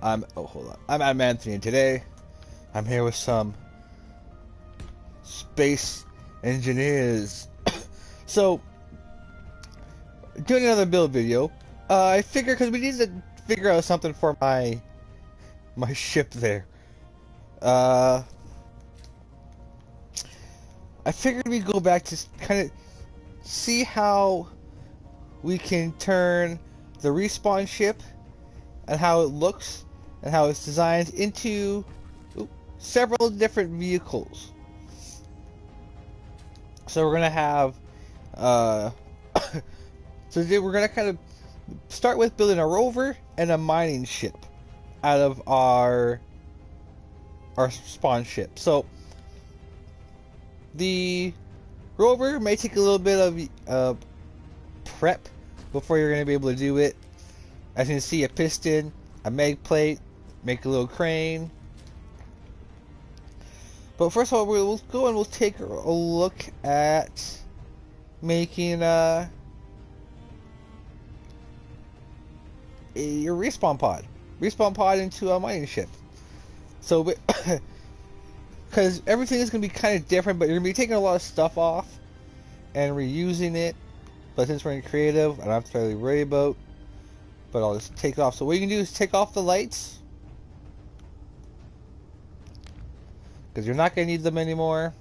Hold on. I'm AdamAnthony, and today I'm here with some space engineers. So, doing another build video. I figure because we need to figure out something for my ship there. Uh, I figured we'd go back to kind of see how we can turn the respawn ship and how it looks and how it's designed into several different vehicles. So we're gonna have so today we're gonna kind of start with building a rover and a mining ship out of our spawn ship. So the rover may take a little bit of prep before you're gonna be able to do it. As you can see, a piston, a mag plate, make a little crane. But first of all, we'll go and we'll take a look at making a respawn pod into a mining ship. So, because everything is going to be kind of different, but you're going to be taking a lot of stuff off and reusing it. But since we're in creative, I don't have to really worry about. But I'll just take off. So what you can do is take off the lights, because you're not going to need them anymore.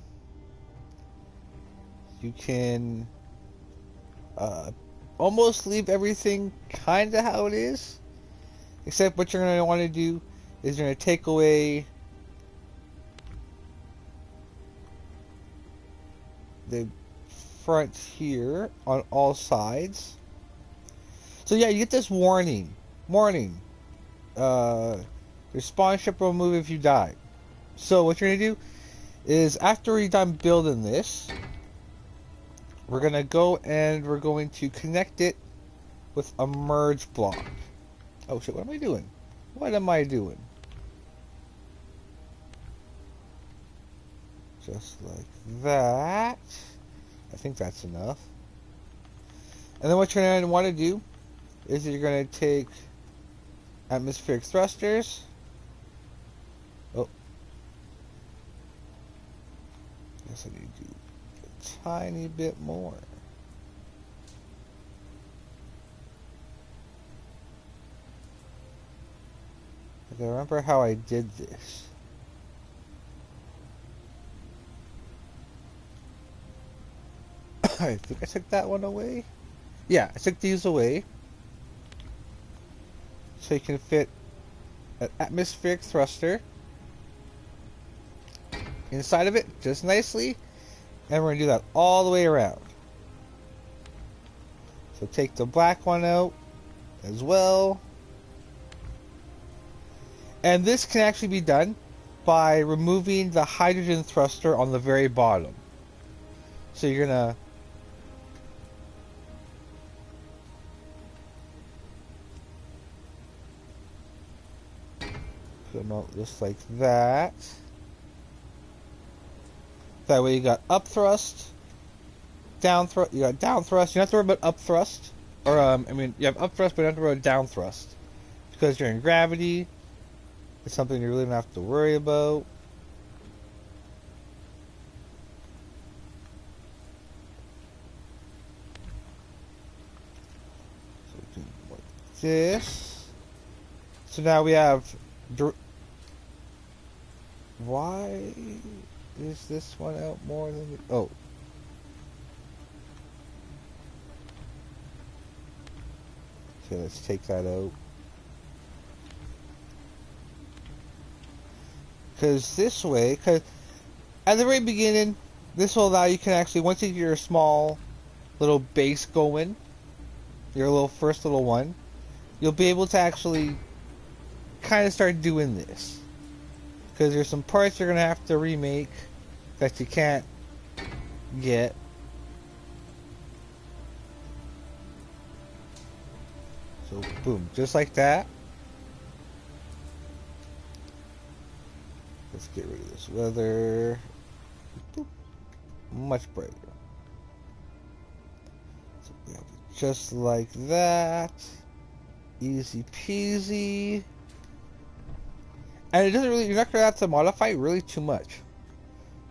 You can almost leave everything kind of how it is, except what you're going to want to do is you're going to take away the front here on all sides. So yeah, you get this warning. Your spawn ship will move if you die. So what you're gonna do is, after we're done building this, we're gonna go and we're going to connect it with a merge block. Oh shit, what am I doing? What am I doing? Just like that. I think that's enough. And then what you're gonna want to do is you're going to take atmospheric thrusters. Oh. Guess I need to do a tiny bit more. I can remember how I did this. I think I took that one away. Yeah, I took these away. So you can fit an atmospheric thruster inside of it just nicely, and we're going to do that all the way around. So take the black one out as well, and this can actually be done by removing the hydrogen thruster on the very bottom. So you're going to them out just like that. That way you got up thrust, down thrust. You got down thrust. You don't have to worry about up thrust, or I mean, you have up thrust, but you don't have to worry about down thrust because you're in gravity. It's something you really don't have to worry about. So we do like this. So now we have. Why is this one out more than the... Oh. Okay, let's take that out. Because this way, because at the very beginning, this will allow you can actually, once you get your small little base going, your little first little one, you'll be able to actually kind of start doing this. Because there's some parts you're going to have to remake that you can't get. So, boom. Just like that. Let's get rid of this weather. Boop. Much brighter. So we have it just like that. Easy peasy. And it doesn't really, you're not going to have to modify it really too much.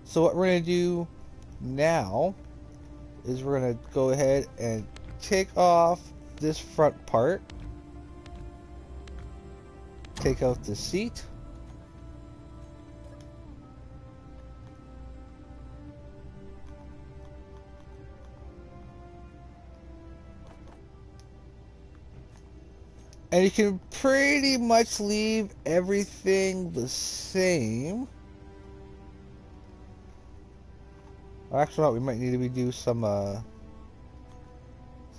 So what we're going to do now is we're going to go ahead and take off this front part. Take out the seat. And you can pretty much leave everything the same. Actually, no, we might need to redo some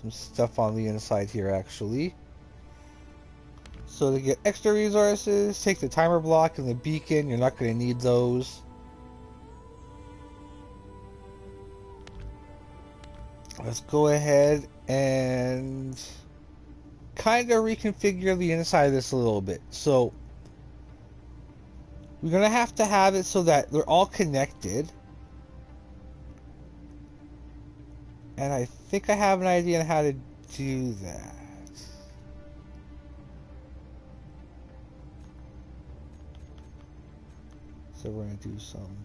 stuff on the inside here, actually. So to get extra resources, take the timer block and the beacon. You're not going to need those. Let's go ahead and kind of reconfigure the inside of this a little bit. So we're going to have it so that they're all connected. And I think I have an idea on how to do that. So we're going to do some.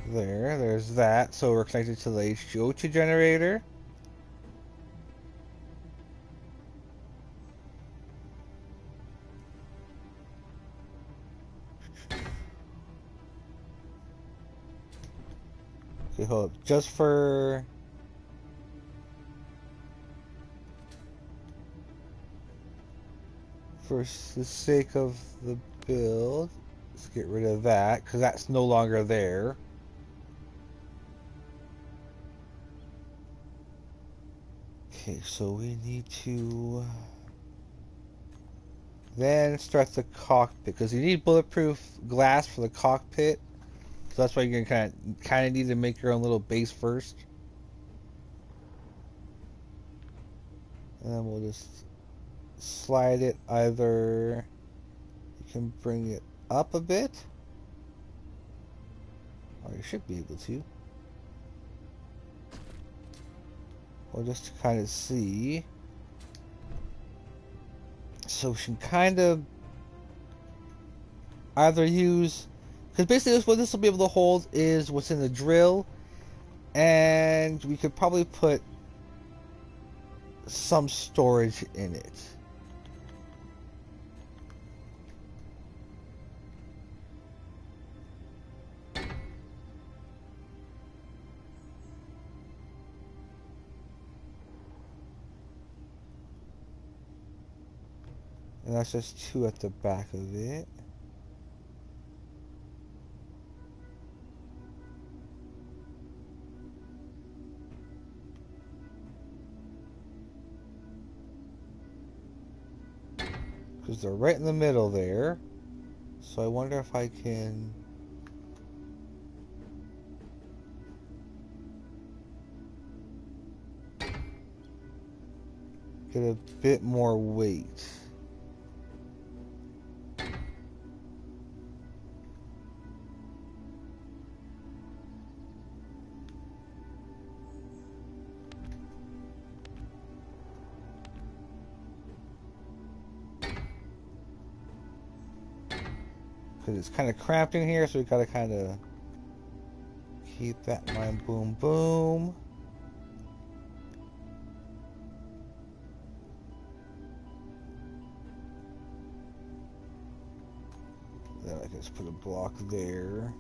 There's that. So we're connected to the H2O2 generator. Okay, hold up. Just for the sake of the build, let's get rid of that because that's no longer there. Okay, so we need to then start the cockpit because you need bulletproof glass for the cockpit. So that's why you're gonna kind of need to make your own little base first. And then we'll just slide it either. You can bring it up a bit, or you should be able to. Or just to kind of see. So we can kind of either use, because basically what this will be able to hold is what's in the drill, and we could probably put some storage in it. And that's just 2 at the back of it. Because they're right in the middle there. So I wonder if I can get a bit more weight. Because it's kind of cramped in here, so we gotta kind of keep that in mind. Boom, boom. Then I can just put a block there.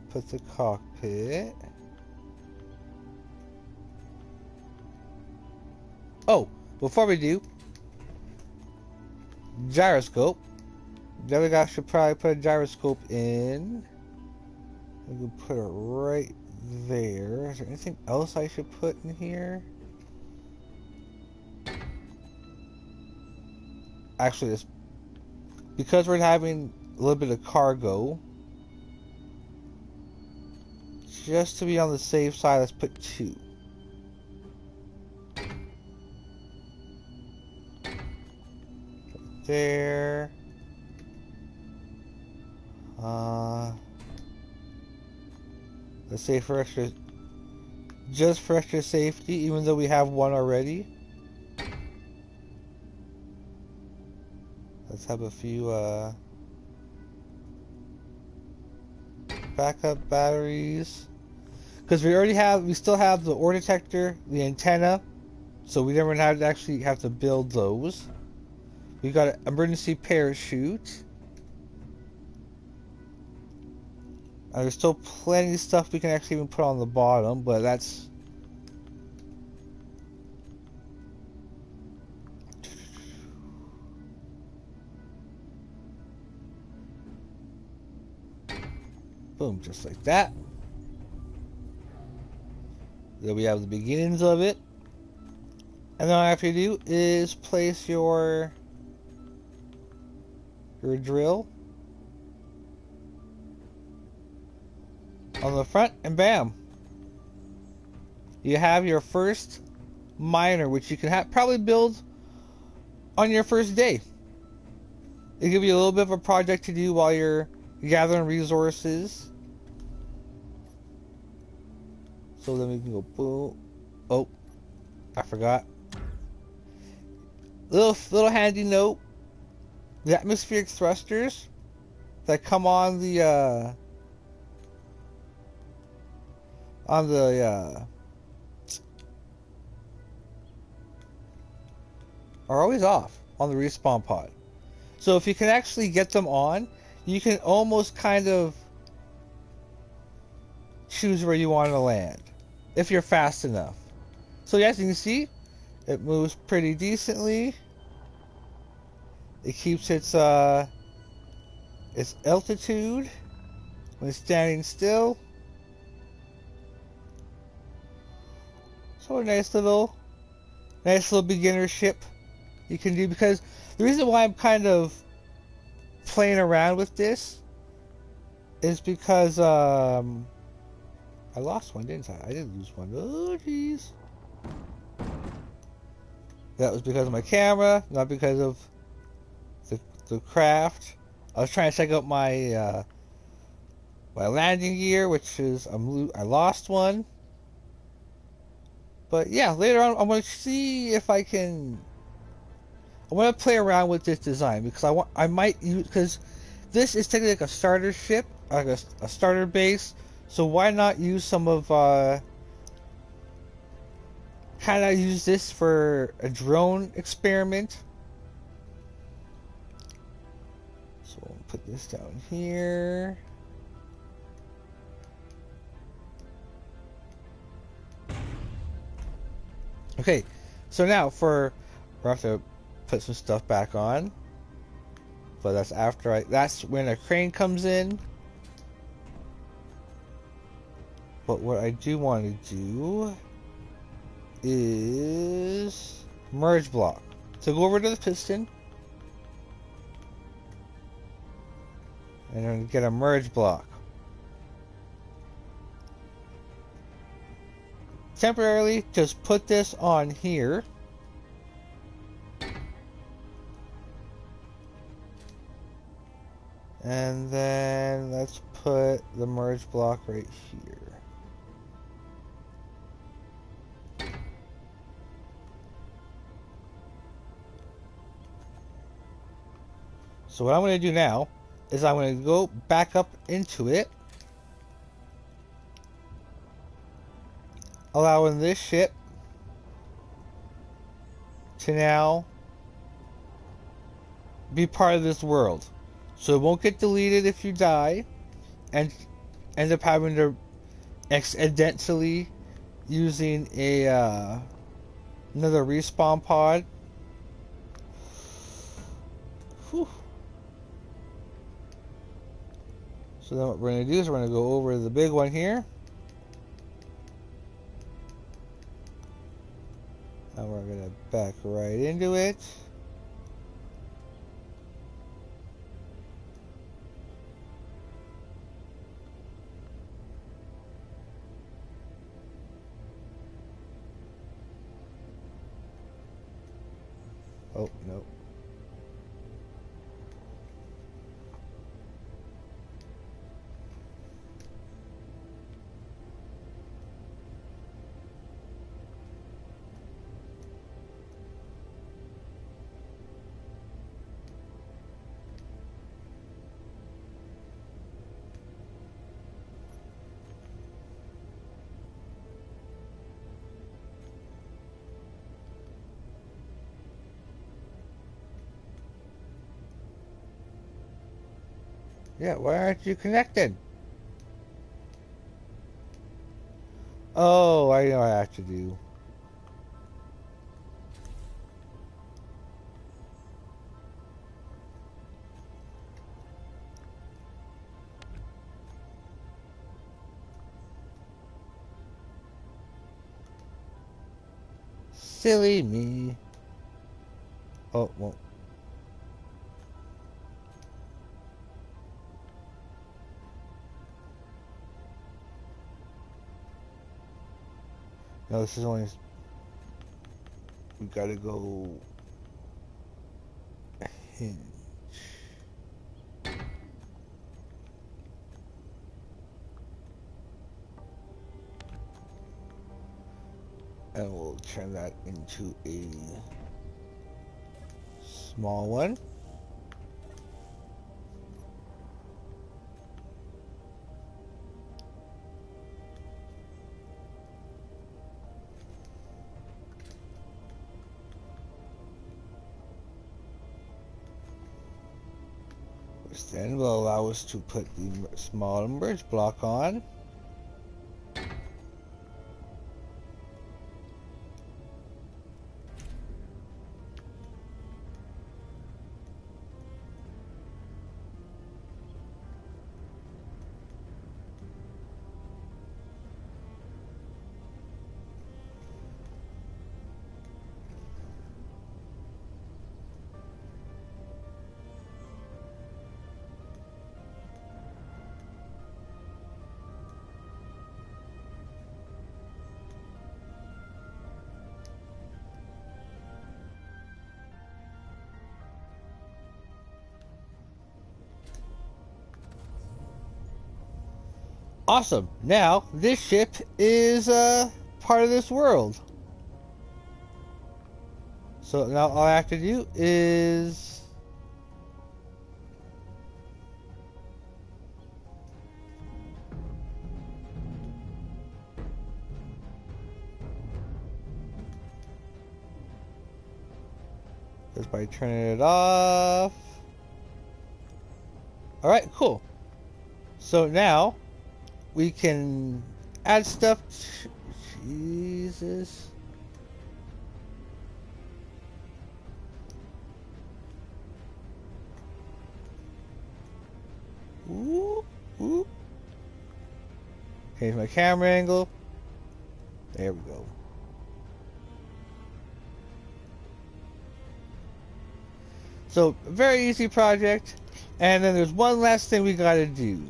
Put the cockpit. Oh, before we do, gyroscope. Then we should probably put a gyroscope in. We can put it right there. Is there anything else I should put in here? Actually, this, because we're having a little bit of cargo, just to be on the safe side, let's put 2. there. Let's say for extra, just for extra safety, even though we have one already. Let's have a few backup batteries. Because we still have the ore detector, the antenna, so we never actually have to build those. We got an emergency parachute. There's still plenty of stuff we can actually even put on the bottom, but that's... Boom, just like that. There we have the beginnings of it. And then all I have to do is place your drill on the front, and bam, you have your first miner, which you can probably build on your first day. It'll give you a little bit of a project to do while you're gathering resources. So then we can go boom. Oh, I forgot. Little handy note: the atmospheric thrusters that come on the are always off on the respawn pod. So if you can actually get them on, you can almost kind of choose where you want to land if you're fast enough. So as you can see, it moves pretty decently. It keeps its altitude when it's standing still. So a nice little beginner ship you can do, because the reason why I'm kind of playing around with this is because I lost one, didn't I? I did lose one. Oh jeez. That was because of my camera, not because of the craft. I was trying to check out my my landing gear, which is I lost one. But yeah, later on I'm going to see if I can. I want to play around with this design, because I might use, because this is technically like a starter ship, like a starter base. So why not use some of kind of use this for a drone experiment. So we'll put this down here. Okay, so now we'll have to put some stuff back on, but that's after that's when a crane comes in. But what I do want to do is merge block. So go over to the piston and then get a merge block. Temporarily, just put this on here. And then let's put the merge block right here. So what I'm going to do now is I'm going to go back up into it, allowing this ship to now be part of this world. So it won't get deleted if you die and end up having to accidentally using a another respawn pod. Whew. So then what we're going to do is we're going to go over the big one here. And we're going to back right into it. Oh, no. Yeah, why aren't you connected? Oh, I know what I have to do. Silly me. Oh, well. No, this is only... We gotta go... Hinge. And we'll turn that into a small one. Which then will allow us to put the small merge block on. Awesome. Now, this ship is part of this world. So now all I have to do is... Just by turning it off. Alright, cool. So now, we can add stuff to... Jesus. Ooh, ooh. Change my camera angle. There we go. So, very easy project. And then there's one last thing we gotta do.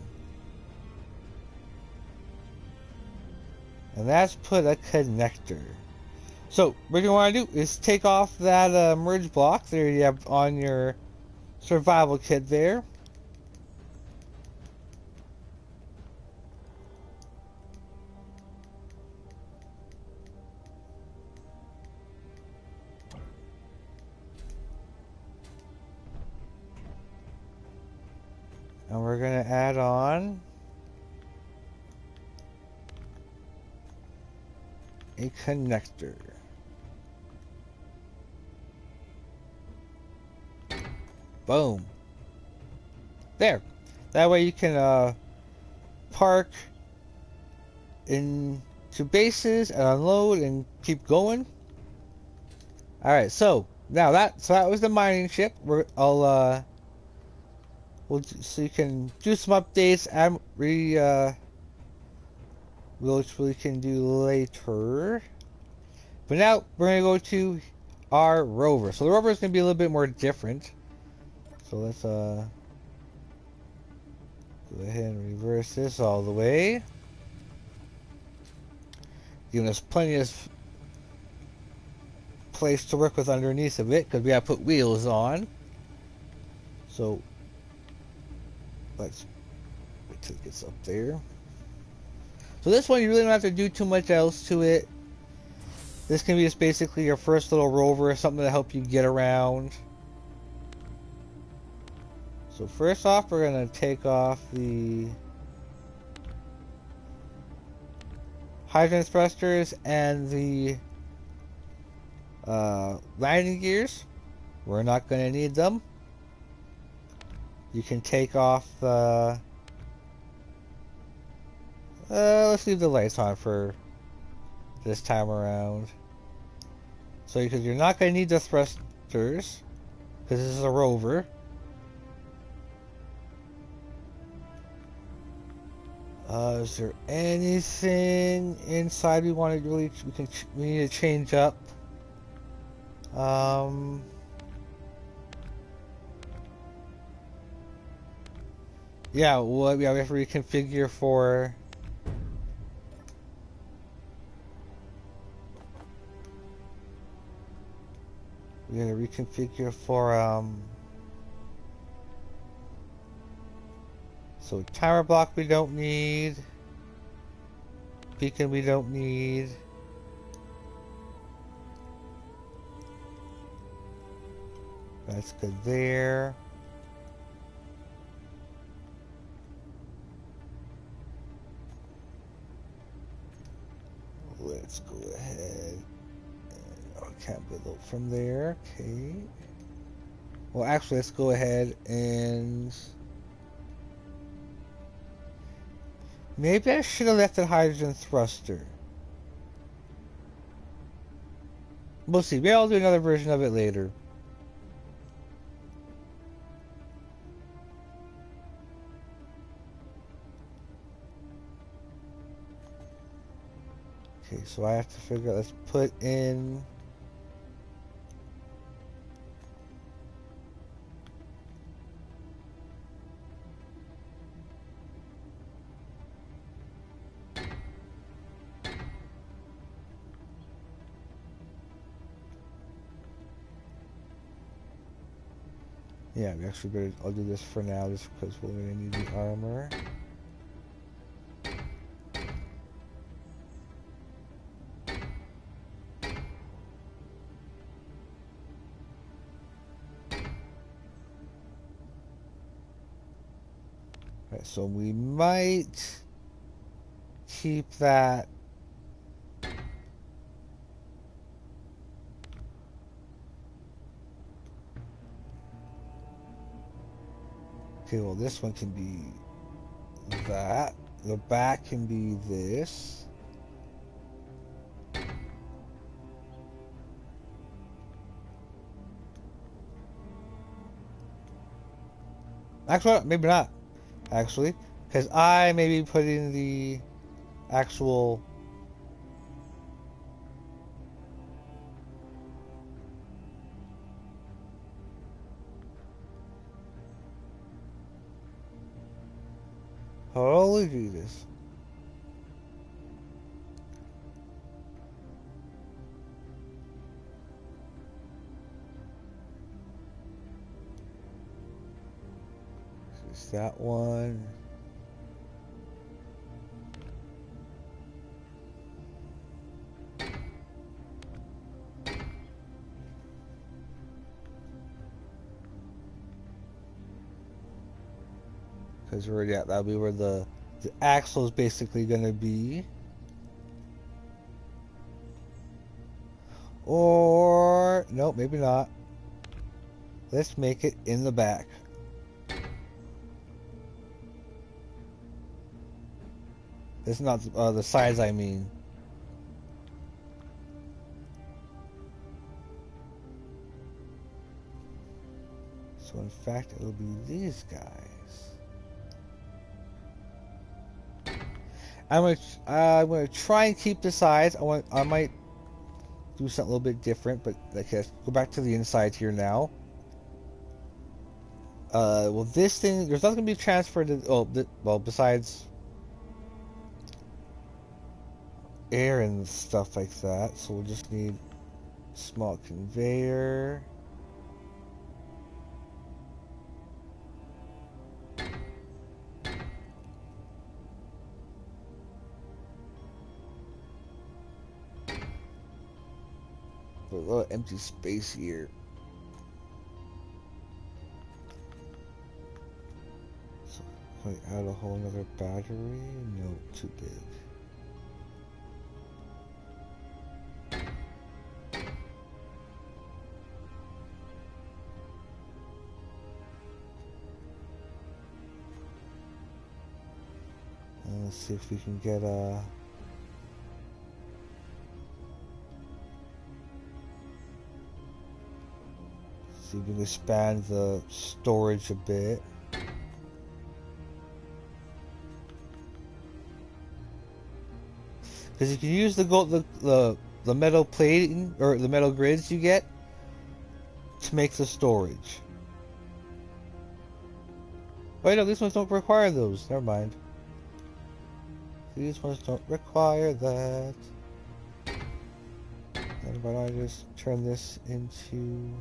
And that's put a connector. So, what you want to do is take off that merge block there you have on your survival kit there. And we're going to add on a connector. Boom. There. That way you can park into bases and unload and keep going. Alright, so now that was the mining ship. So you can do some updates and which we can do later. But now we're gonna go to our rover. So the rover is gonna be a little bit more different. So let's go ahead and reverse this all the way. Giving us plenty of place to work with underneath of it because we gotta put wheels on. So let's wait till it gets up there. So this one you really don't have to do too much else to it. This can be just basically your first little rover, something to help you get around. So first off, we're going to take off the hydrant thrusters and the landing gears. We're not going to need them. You can take off the... let's leave the lights on for this time around. So, because you're not going to need the thrusters, because this is a Rover. Is there anything inside we want to really... We need to change up? Yeah, well, yeah, we have to reconfigure for... We gotta reconfigure for, so timer block we don't need. Beacon we don't need. That's good there. Let's go ahead. Can't build up from there. Okay. Well, actually, let's go ahead and... Maybe I should have left the hydrogen thruster. We'll see. Maybe I'll do another version of it later. Okay, so I have to figure out... Let's put in... Yeah, we actually better... I'll do this for now just because we're going to need the armor. Right, so we might keep that... Okay, well, this one can be that. The back can be this. Actually, maybe not. Actually, because I may be putting the actual... Holy Jesus. Is that one? Because we're, yeah, that'll be where the axle is basically going to be. Or, nope, maybe not. Let's make it in the back. It's not the size, I mean. So in fact, it'll be these guys. I'm gonna try and keep the size. I might do something a little bit different, but okay, let's go back to the inside here now. Well, this thing, there's nothing gonna be transferred to, well, besides air and stuff like that. So we'll just need a small conveyor. A little empty space here. So, can I add a whole nother battery? No, too big. Let's see if we can get see if we can expand the storage a bit. Because you can use the gold, the metal plating or the metal grids you get to make the storage. Wait, no, these ones don't require those. Never mind. These ones don't require that. And why don't I just turn this into...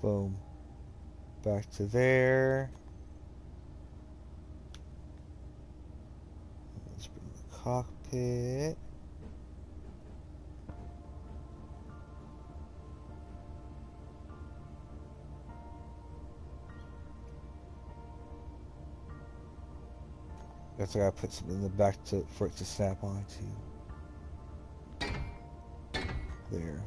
Boom. Back to there. Let's bring the cockpit. Guess I gotta put something in the back for it to snap onto. There.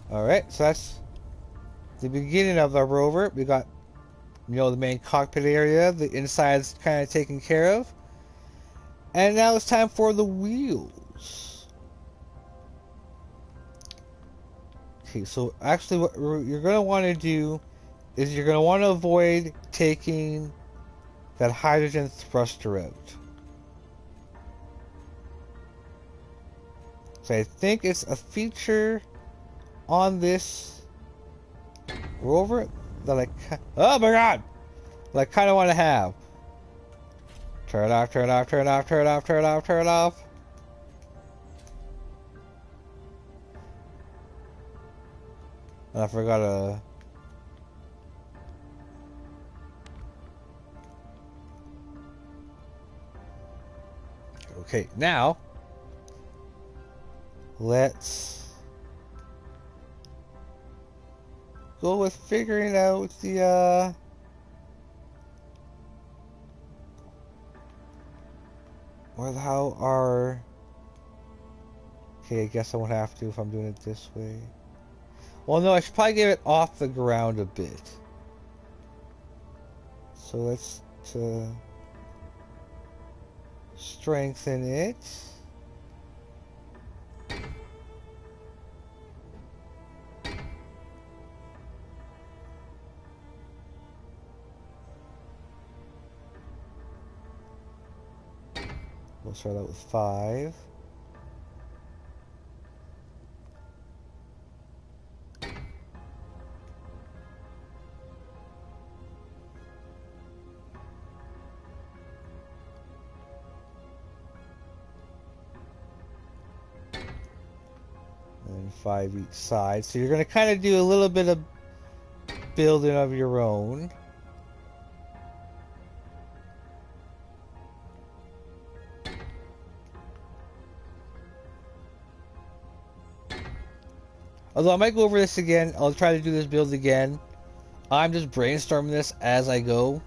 Alright, so that's the beginning of our rover. We got, the main cockpit area. The inside's kind of taken care of. And now it's time for the wheels. Okay, so actually what you're going to want to do is you're going to want to avoid taking that hydrogen thruster out. So I think it's a feature on this rover that oh my god, that I kind of want to have. Turn it off, turn it off, turn it off, turn it off, turn it off, turn it off. And I forgot to... Okay, now let's go with figuring out the how our... Okay, I guess I won't have to if I'm doing it this way. Well, no, I should probably get it off the ground a bit. So let's strengthen it. We'll start out with 5. And 5 each side. So you're going to kind of do a little bit of building of your own. Although I might go over this again. I'll try to do this build again. I'm just brainstorming this as I go.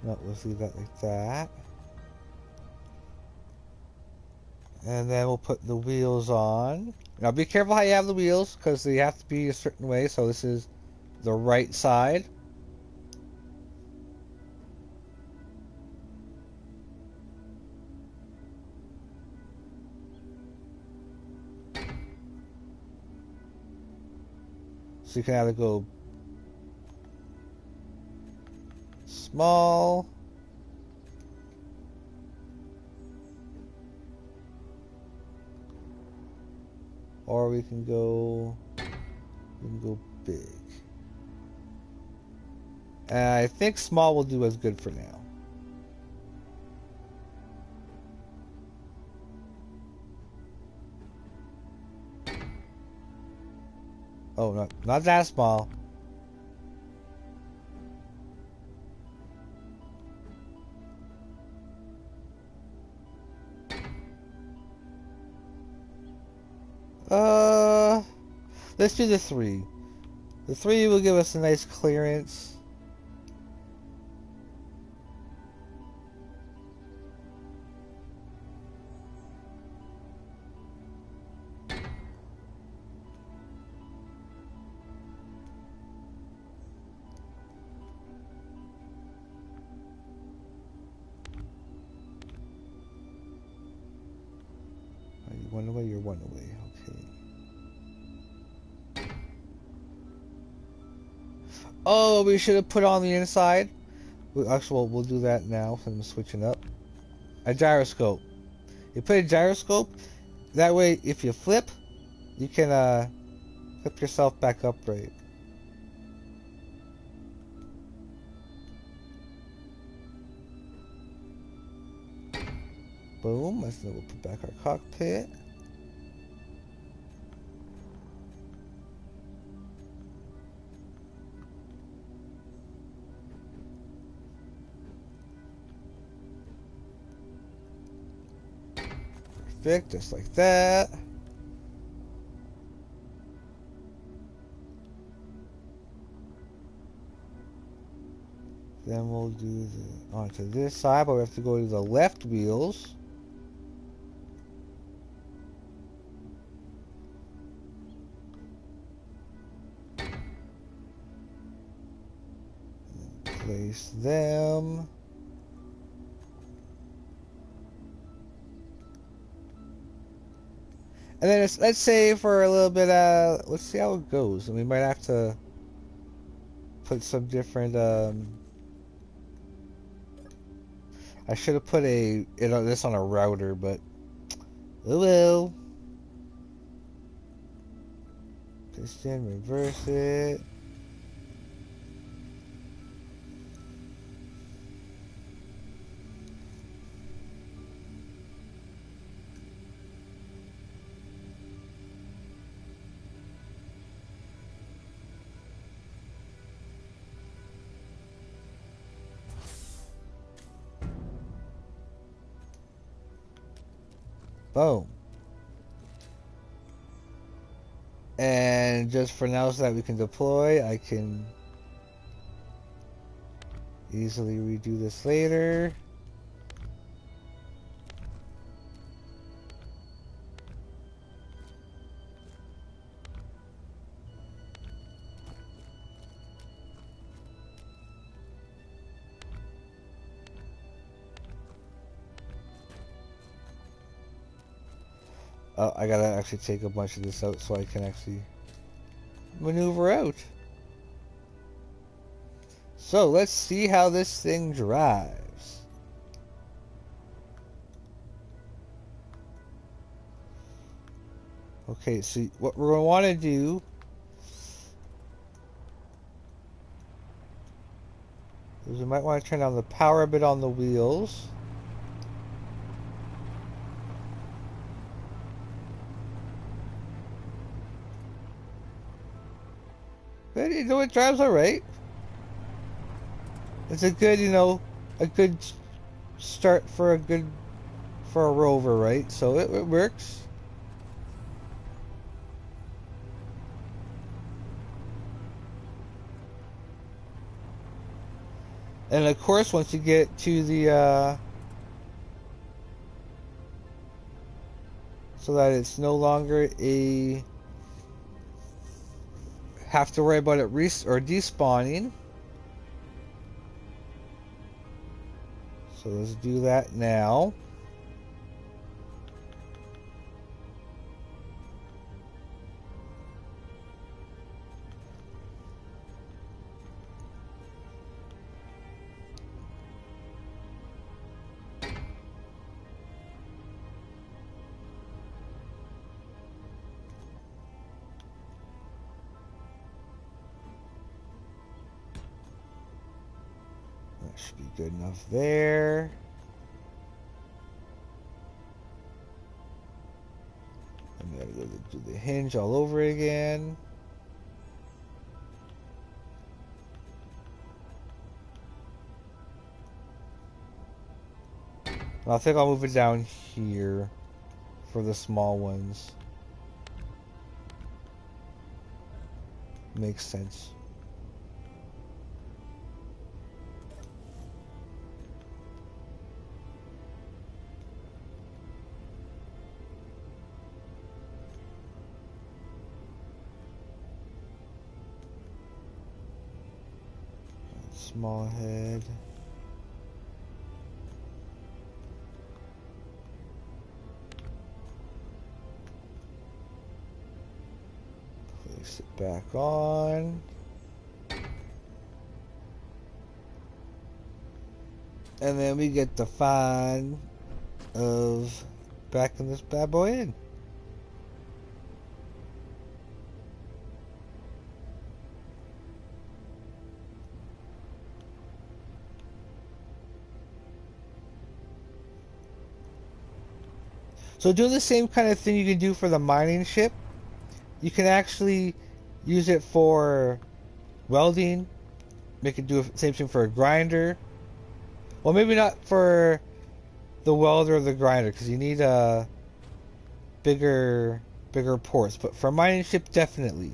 No, let's leave that like that. And then we'll put the wheels on. Now be careful how you have the wheels, because they have to be a certain way. So this is the right side. So you can either go small, or we can go big. And I think small will do as good for now. Oh, not that small. Uh, let's do the 3. The 3 will give us a nice clearance. You one away, you're one away. Okay. Oh, we should have put on the inside. Actually, we'll do that now since I'm switching up. A gyroscope. You put a gyroscope. That way, if you flip, you can flip yourself back upright. Boom. Then we'll put back our cockpit. Perfect, just like that. Then we'll do onto this side, but we have to go to the left wheels. Place them. And then let's say for a little bit, let's see how it goes. And we might have to put some different, I should have put this on a router, but oh well. Piston, reverse it. Boom. And just for now, so that we can deploy, I can easily redo this later. I gotta actually take a bunch of this out so I can actually maneuver out. So let's see how this thing drives. Okay, so what we're going to want to do is we might want to turn down the power a bit on the wheels. But you know, it drives alright. It's a good, a good start for a Rover, right? So it works. And of course, once you get to the so that it's no longer have to worry about it despawning. So let's do that now. That should be good enough there. I'm gonna go do the hinge all over again. I think I'll move it down here for the small ones. Makes sense. Small head. Place it back on. And then we get the fun of backing this bad boy in. So doing the same kind of thing you can do for the mining ship, you can actually use it for welding. Make it do the same thing for a grinder. Well, maybe not for the welder or the grinder, because you need bigger ports. But for a mining ship, definitely.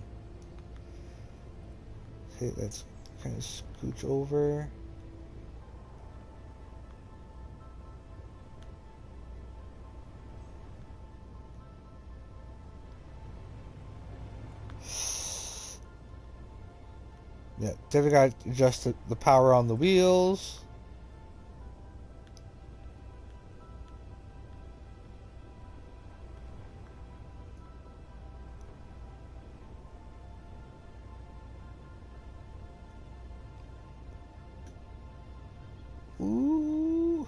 Okay, let's kind of scooch over. Yeah, definitely got to adjust the power on the wheels. Ooh.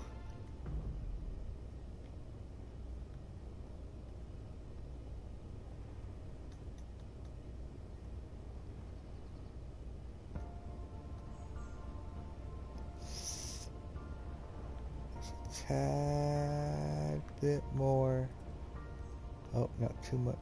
Tad bit more. Oh, not too much.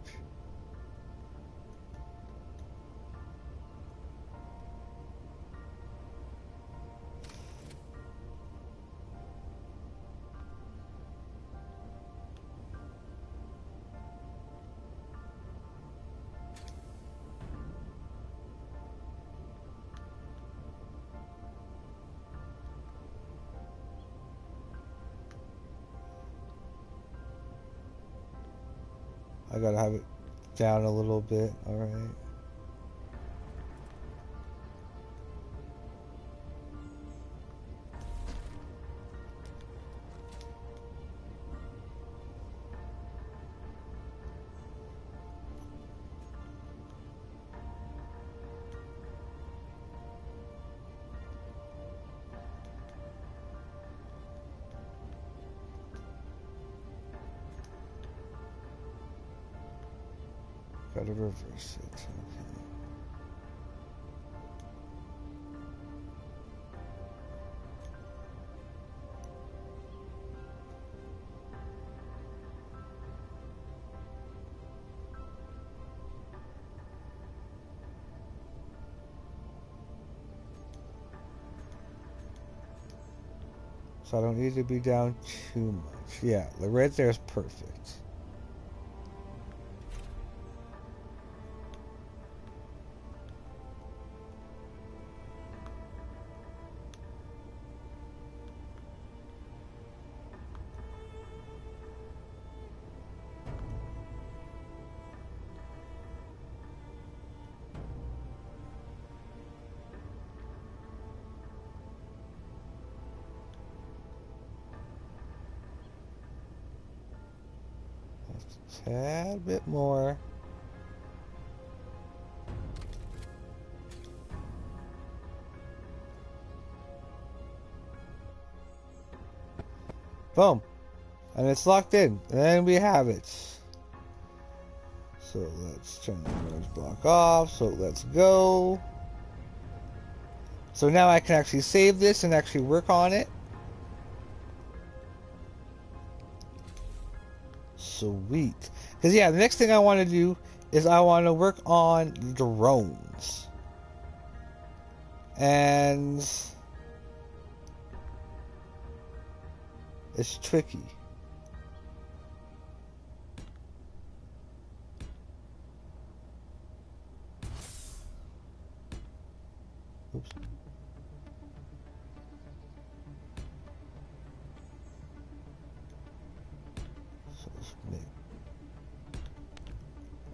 I gotta have it down a little bit, alright. Gotta reverse it, okay. So I don't need to be down too much. Yeah, the red there is perfect. Just a tad bit more. Boom. And it's locked in. And we have it. So let's turn the noise block off. So let's go. So now I can actually save this and actually work on it. Sweet. Because yeah, the next thing I want to do is I want to work on drones. And It's tricky. Oops.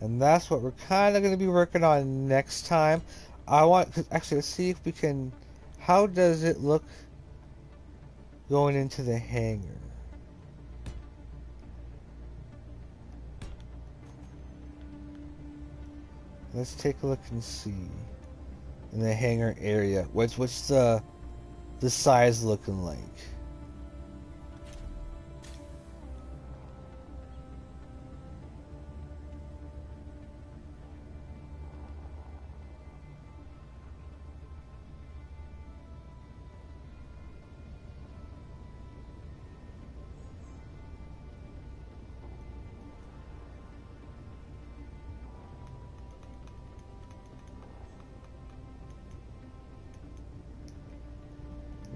And that's what we're kind of going to be working on next time. Actually, let's see if we can, how does it look going into the hangar? Let's take a look and see in the hangar area. What's the size looking like?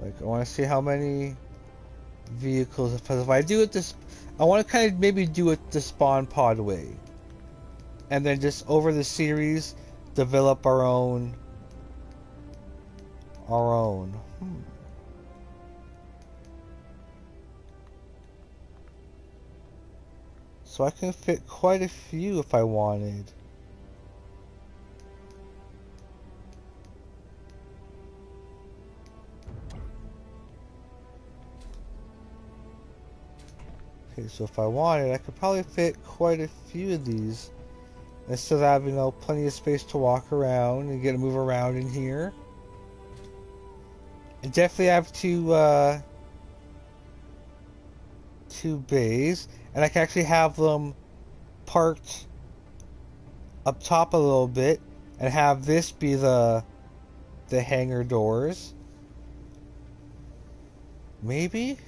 Like, I want to see how many vehicles. Because if I do it this, I want to kind of maybe do it the spawn pod way, and then just over the series, develop our own. So I can fit quite a few if I wanted. Okay, so if I wanted, I could probably fit quite a few of these. And still have, plenty of space to walk around and get to move around in here. I definitely have two bays. And I can actually have them parked up top a little bit. And have this be the hangar doors. Maybe?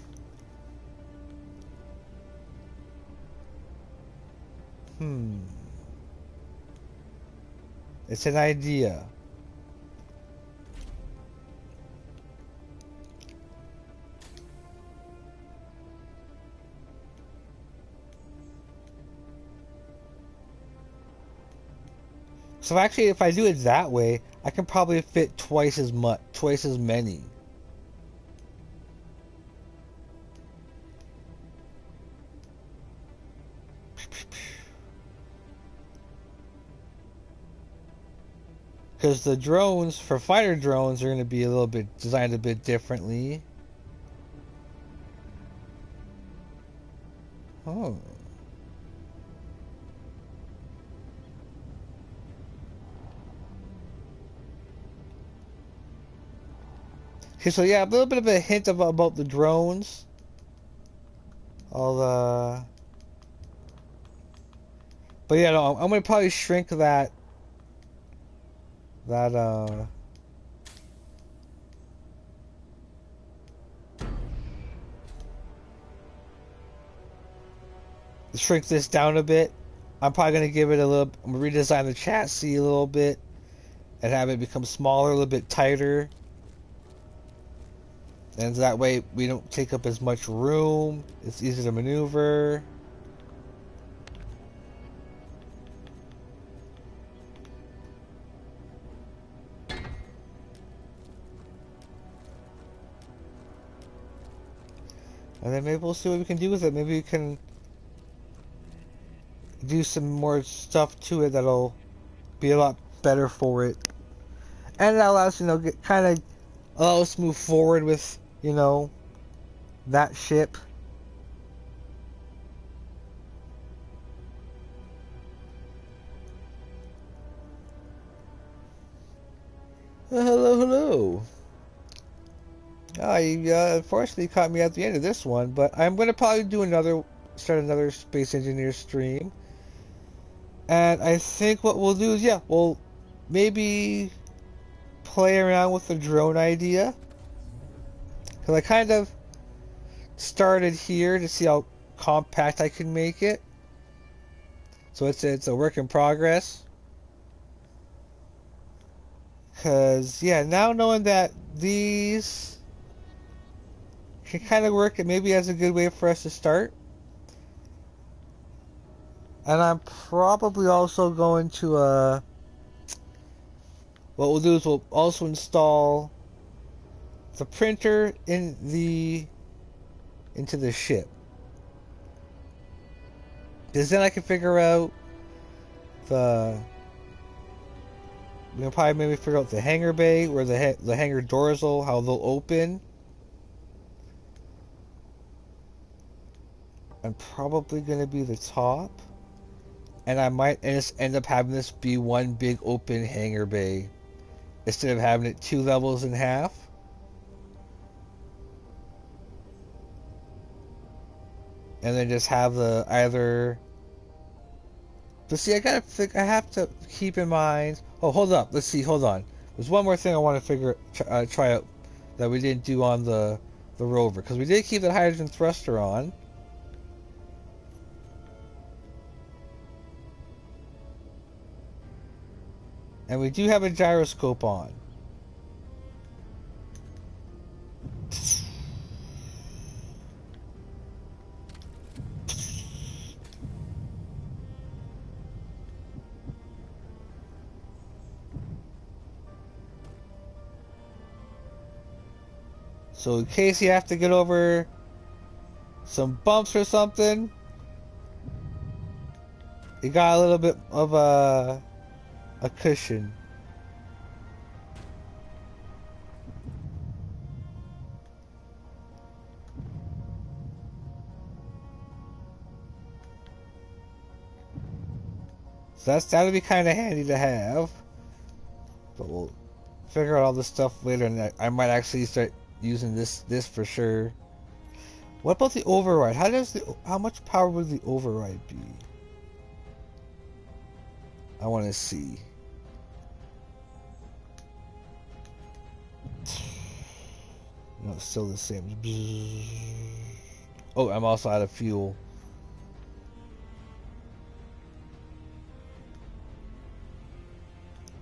It's an idea. So actually, if I do it that way, I can probably fit twice as many. Because the drones, for fighter drones, are going to be a little bit designed a bit differently. Oh. Okay, so yeah, a little bit of a hint about the drones. But yeah, no, I'm going to probably shrink that shrink this down a bit. I'm probably going to give it I'm going to redesign the chassis a little bit and have it become smaller, a little bit tighter. And that way we don't take up as much room. It's easy to maneuver. And then maybe we'll see what we can do with it. Maybe we can do some more stuff to it that'll be a lot better for it. And that allows, allow us to move forward with, that ship. Hello. You unfortunately caught me at the end of this one, but I'm going to probably start another Space Engineer stream. And I think what we'll do is, we'll maybe play around with the drone idea. Because I kind of started here to see how compact I can make it. So it's a work in progress. Because, now knowing that these can kind of work maybe as a good way for us to start. And I'm probably also going to, what we'll do is we'll also install the printer into the ship. Because then I can figure out we can probably maybe figure out the hangar bay, where the hangar doors how they'll open. I'm probably going to be the top. And I might just end up having this be one big open hangar bay, instead of having it 2 levels in half. And then just have the either. But see, I have to keep in mind. Oh, hold up. Let's see. Hold on. There's one more thing I want to try out that we didn't do on the Rover, because we did keep the hydrogen thruster on. And we do have a gyroscope on. So in case you have to get over some bumps or something, you got a little bit of a cushion. So that'll be kind of handy to have. But we'll figure out all this stuff later, and I might actually start using this for sure. What about the override? How much power would the override be? I want to see. No, it's still the same. Oh, I'm also out of fuel.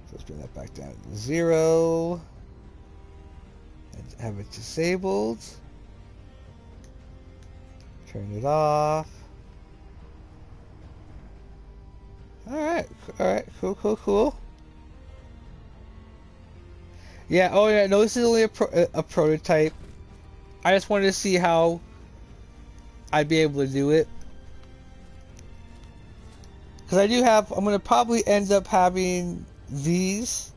So let's bring that back down to 0. And have it disabled. Turn it off. Alright, cool. Yeah, oh yeah, no, this is only a prototype. I just wanted to see how I'd be able to do it. Because I'm going to probably end up having these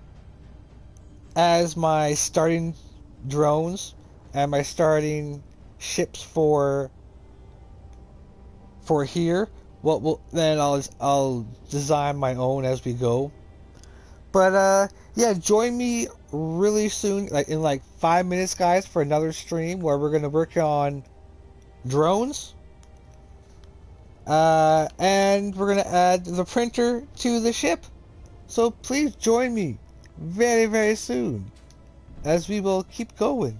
as my starting drones and my starting ships for here. Then I'll design my own as we go. But yeah, join me really soon, like in 5 minutes, guys, for another stream where we're gonna work on drones. And we're gonna add the printer to the ship. So please join me very, very soon as we will keep going.